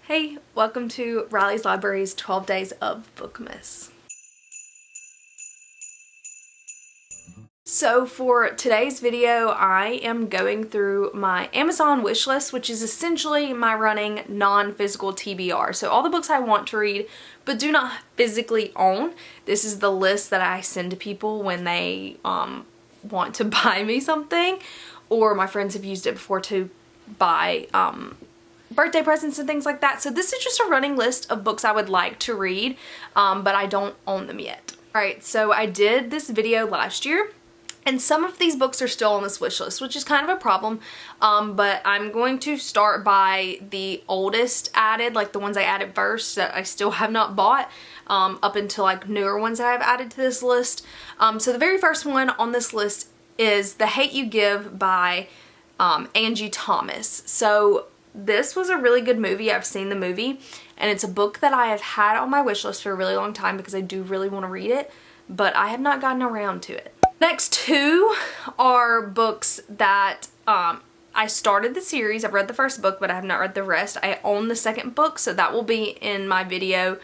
Hey, welcome to Riley's Library's 12 Days of Bookmas. So for today's video, I am going through my Amazon wish list, which is essentially my running non-physical TBR. So all the books I want to read but do not physically own. This is the list that I send to people when they want to buy me something, or my friends have used it before to buy birthday presents and things like that. So this is just a running list of books I would like to read, but I don't own them yet. Alright, so I did this video last year, and some of these books are still on this wish list, which is kind of a problem, but I'm going to start by the oldest added, like the ones I added first that I still have not bought, up until like newer ones that I've added to this list. So the very first one on this list is The Hate U Give by Angie Thomas. So this was a really good movie. I've seen the movie, and it's a book that I have had on my wish list for a really long time because I do really want to read it, but I have not gotten around to it. Next two are books that I started the series. I've read the first book, but I have not read the rest. I own the second book, so that will be in my video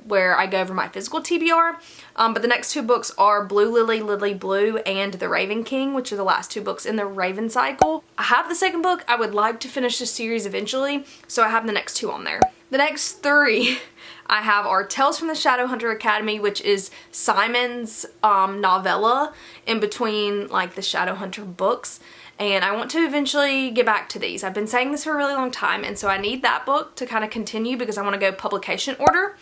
where I go over my physical TBR. But the next two books are Blue Lily, Lily Blue, and The Raven King, which are the last two books in the Raven cycle. I have the second book. I would like to finish this series eventually, so I have the next two on there. The next three I have are Tales from the Shadowhunter Academy, which is Simon's novella in between like the Shadowhunter books. And I want to eventually get back to these. I've been saying this for a really long time, and so I need that book to kind of continue because I want to go publication order.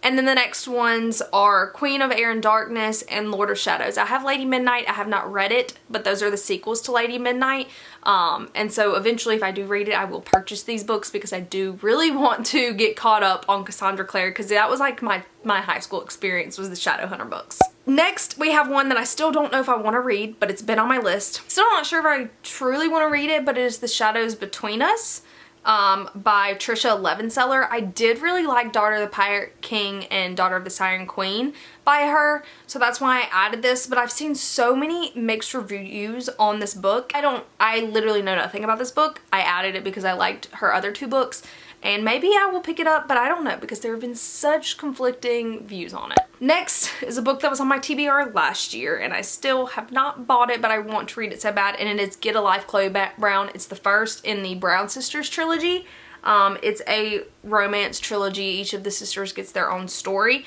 And then the next ones are Queen of Air and Darkness and Lord of Shadows. I have Lady Midnight. I have not read it, but those are the sequels to Lady Midnight. And so eventually, if I do read it, I will purchase these books because I do really want to get caught up on Cassandra Clare, because that was like my high school experience, was the Shadowhunter books. Next, we have one that I still don't know if I want to read, but it's been on my list. Still not sure if I truly want to read it, but it is The Shadows Between Us by Trisha Levenseller. I did really like Daughter of the Pirate King and Daughter of the Siren Queen by her, so that's why I added this, but I've seen so many mixed reviews on this book. I literally know nothing about this book. I added it because I liked her other two books, and maybe I will pick it up, but I don't know because there have been such conflicting views on it. Next is a book that was on my TBR last year, and I still have not bought it, but I want to read it so bad, and it is Get a Life, Chloe Brown. It's the first in the Brown Sisters trilogy. It's a romance trilogy. Each of the sisters gets their own story.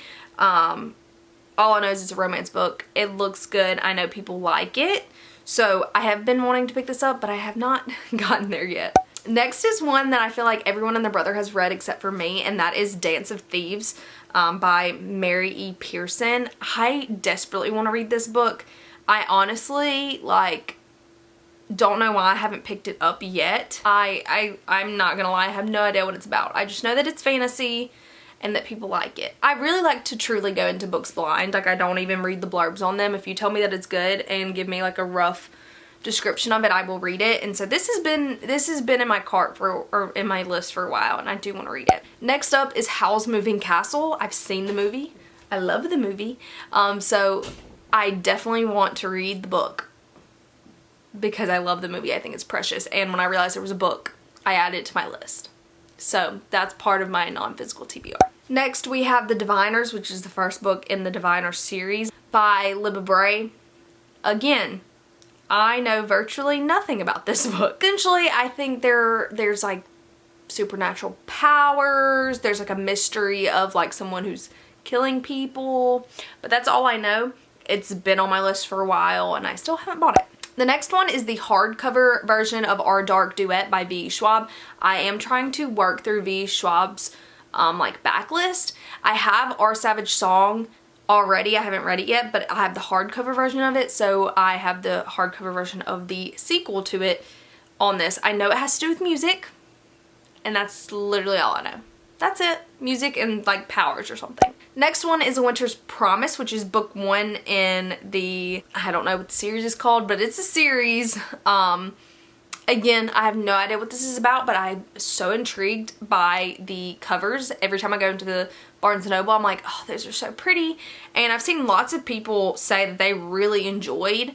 All I know is it's a romance book. It looks good. I know people like it. So I have been wanting to pick this up, but I have not gotten there yet. Next is one that I feel like everyone and their brother has read except for me, and that is Dance of Thieves by Mary E. Pearson. I desperately want to read this book. I honestly, don't know why I haven't picked it up yet. I'm not gonna lie, I have no idea what it's about. I just know that it's fantasy and that people like it. I really like to truly go into books blind. Like, I don't even read the blurbs on them. If you tell me that it's good and give me like a rough description of it, I will read it. And so this has been in my cart or in my list for a while, and I do want to read it. Next up is Howl's Moving Castle. I've seen the movie. I love the movie. So I definitely want to read the book because I love the movie. I think it's precious. And when I realized there was a book, I added it to my list. So that's part of my non-physical TBR. Next, we have The Diviners, which is the first book in the Diviner series by Libba Bray. Again, I know virtually nothing about this book. Essentially, I think there's like supernatural powers. There's like a mystery of like someone who's killing people, but that's all I know. It's been on my list for a while, and I still haven't bought it. The next one is the hardcover version of Our Dark Duet by V. Schwab. I am trying to work through V. Schwab's backlist. I have Our Savage Song already. I haven't read it yet, but I have the hardcover version of it, so I have the hardcover version of the sequel to it on this. I know it has to do with music, and that's literally all I know. That's it. Music and like powers or something. Next one is A Winter's Promise, which is book one in the, I don't know what the series is called, but it's a series. Again, I have no idea what this is about, but I'm so intrigued by the covers. Every time I go into the Barnes & Noble, I'm like, oh, those are so pretty. And I've seen lots of people say that they really enjoyed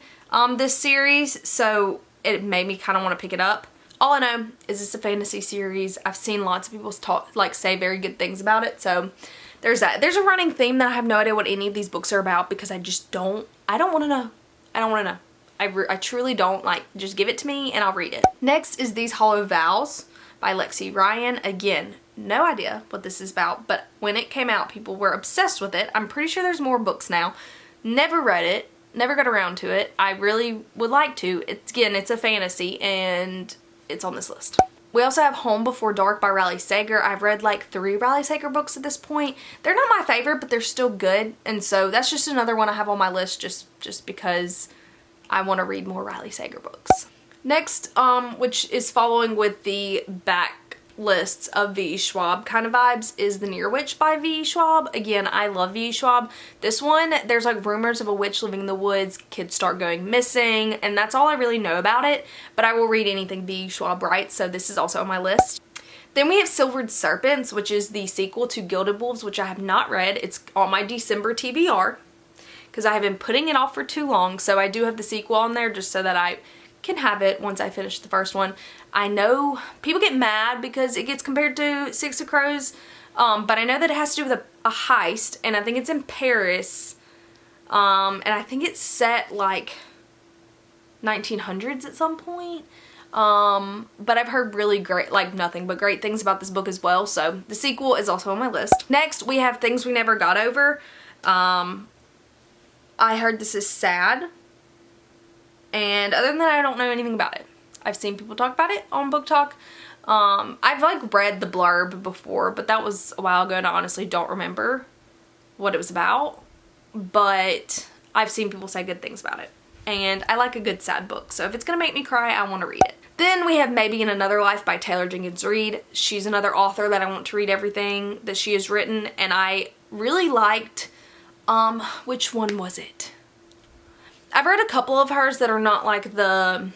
this series, so it made me kind of want to pick it up. All I know is it's a fantasy series. I've seen lots of people talk, like, say very good things about it, so there's that. There's a running theme that I have no idea what any of these books are about because I don't want to know. I don't want to know. I truly don't. Like, just give it to me and I'll read it. Next is These Hollow Vows by Lexi Ryan. Again, no idea what this is about, but when it came out, people were obsessed with it. I'm pretty sure there's more books now. Never read it. Never got around to it. I really would like to. It's a fantasy and it's on this list. We also have Home Before Dark by Riley Sager. I've read like 3 Riley Sager books at this point. They're not my favorite, but they're still good. And so that's just another one I have on my list just because I want to read more Riley Sager books. Next, which is following with the back lists of V. Schwab kind of vibes, is The Near Witch by V. Schwab. Again, I love V. Schwab. This one, there's like rumors of a witch living in the woods, kids start going missing, and that's all I really know about it, but I will read anything V. Schwab writes, so this is also on my list. Then we have Silvered Serpents, which is the sequel to Gilded Wolves, which I have not read. It's on my December TBR because I have been putting it off for too long, so I do have the sequel on there just so that I can have it once I finish the first one. I know people get mad because it gets compared to Six of Crows, but I know that it has to do with a heist, and I think it's in Paris, and I think it's set like 1900s at some point, but I've heard really great, like nothing but great things about this book as well, so the sequel is also on my list. Next, we have Things We Never Got Over. I heard this is sad. And other than that, I don't know anything about it. I've seen people talk about it on Book Talk. I've like read the blurb before, but that was a while ago and I honestly don't remember what it was about. But I've seen people say good things about it. And I like a good sad book, so if it's gonna make me cry, I want to read it. Then we have Maybe in Another Life by Taylor Jenkins Reid. She's another author that I want to read everything that she has written, and I really liked, which one was it? I've read a couple of hers that are not like the,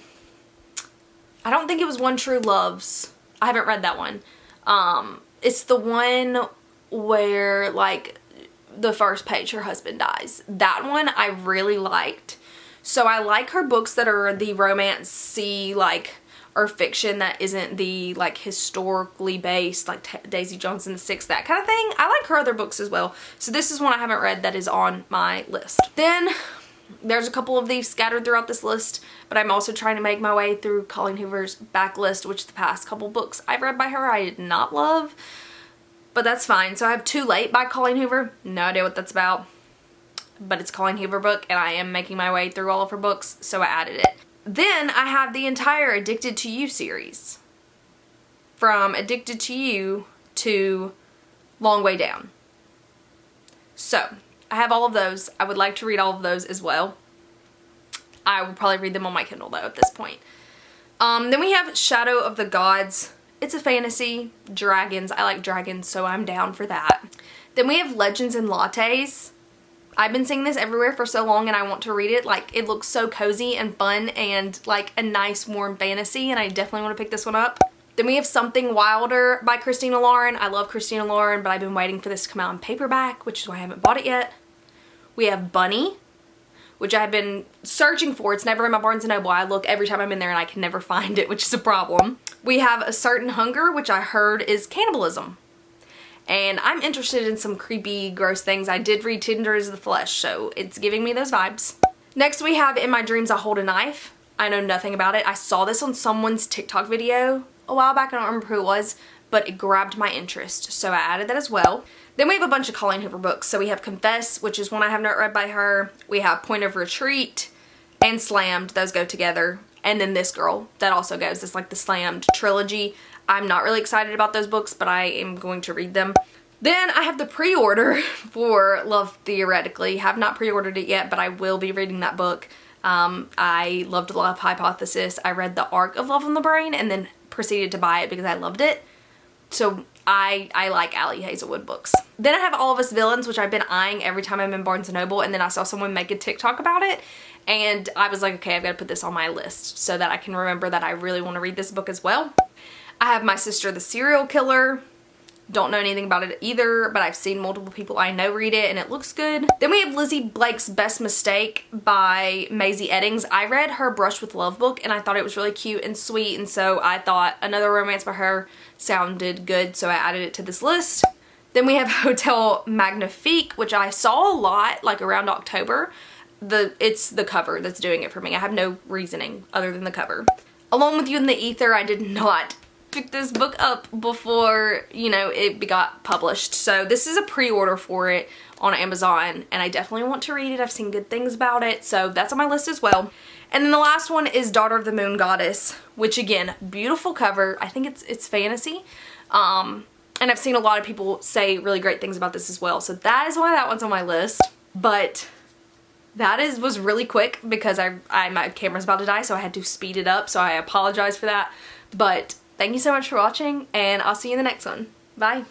I don't think it was One True Loves. I haven't read that one. It's the one where like the first page her husband dies. That one I really liked. So I like her books that are the romance-y, like, or fiction that isn't the like historically based, like Daisy Jones and the Six, that kind of thing. I like her other books as well. So this is one I haven't read that is on my list. Then there's a couple of these scattered throughout this list, but I'm also trying to make my way through Colleen Hoover's backlist, which the past couple books I've read by her I did not love, but that's fine. So I have Too Late by Colleen Hoover. No idea what that's about, but it's a Colleen Hoover book, and I am making my way through all of her books, so I added it. Then I have the entire Addicted to You series, from Addicted to You to Long Way Down. So I have all of those. I would like to read all of those as well. I will probably read them on my Kindle though at this point. Then we have Shadow of the Gods. It's a fantasy. Dragons. I like dragons, so I'm down for that. Then we have Legends and Lattes. I've been seeing this everywhere for so long and I want to read it. Like, it looks so cozy and fun and like a nice warm fantasy, and I definitely want to pick this one up. Then we have Something Wilder by Christina Lauren. I love Christina Lauren, but I've been waiting for this to come out in paperback, which is why I haven't bought it yet. We have Bunny, which I've been searching for. It's never in my Barnes & Noble. I look every time I'm in there and I can never find it, which is a problem. We have A Certain Hunger, which I heard is cannibalism. And I'm interested in some creepy, gross things. I did read Tender as the Flesh, so it's giving me those vibes. Next we have In My Dreams I Hold a Knife. I know nothing about it. I saw this on someone's TikTok video a while back. I don't remember who it was, but it grabbed my interest, so I added that as well. Then we have a bunch of Colleen Hoover books. So we have Confess, which is one I have not read by her. We have Point of Retreat and Slammed. Those go together. And then This Girl, that also goes. It's like the Slammed trilogy. I'm not really excited about those books, but I am going to read them. Then I have the pre-order for Love Theoretically. Have not pre-ordered it yet, but I will be reading that book. I loved Love Hypothesis. I read The Arc of Love on the Brain and then proceeded to buy it because I loved it. So I like Allie Hazelwood books. Then I have All of Us Villains, which I've been eyeing every time I'm in Barnes & Noble, and then I saw someone make a TikTok about it, and I was like, okay, I've got to put this on my list so that I can remember that I really want to read this book as well. I have My Sister the Serial Killer. Don't know anything about it either, but I've seen multiple people I know read it and it looks good. Then we have Lizzie Blake's Best Mistake by Maisie Eddings. I read her Brush with Love book and I thought it was really cute and sweet, and so I thought another romance by her sounded good, so I added it to this list. Then we have Hotel Magnifique, which I saw a lot like around October. It's the cover that's doing it for me. I have no reasoning other than the cover. Alone with You in the Ether, I did not pick this book up before, you know, it got published. So this is a pre-order for it on Amazon and I definitely want to read it. I've seen good things about it, so that's on my list as well. And then the last one is Daughter of the Moon Goddess, which again, beautiful cover. I think it's fantasy. And I've seen a lot of people say really great things about this as well. So that is why that one's on my list. But that was really quick because my camera's about to die, so I had to speed it up. So I apologize for that. But thank you so much for watching and I'll see you in the next one. Bye.